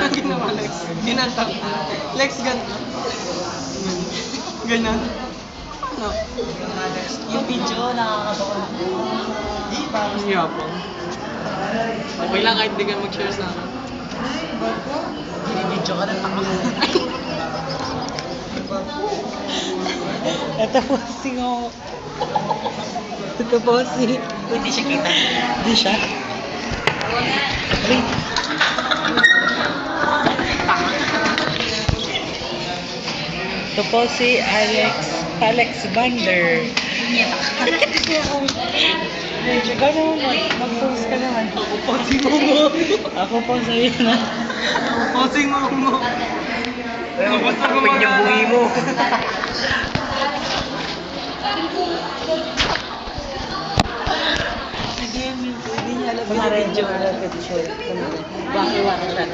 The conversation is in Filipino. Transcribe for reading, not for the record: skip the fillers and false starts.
Ang ginawa, Lex. Ginantak. Lex, ganun. Ganon. Ano? Yung video, nakakatawa. Ang yapang. Okay lang kahit di ka mag-share sa akin. Video ka na tanga. Ito po si Ngo. Ito po si... Hindi siya kita. Hindi siya. Wait. Ito po si Alex Vander. Medyo ka naman, mag-post ka naman. Ako po si Momo. Ako po sa'yo na. Ako po si Momo. Basta Kapit yung buhi mo. Again, hindi niya alam yung video. Bakit wala siya?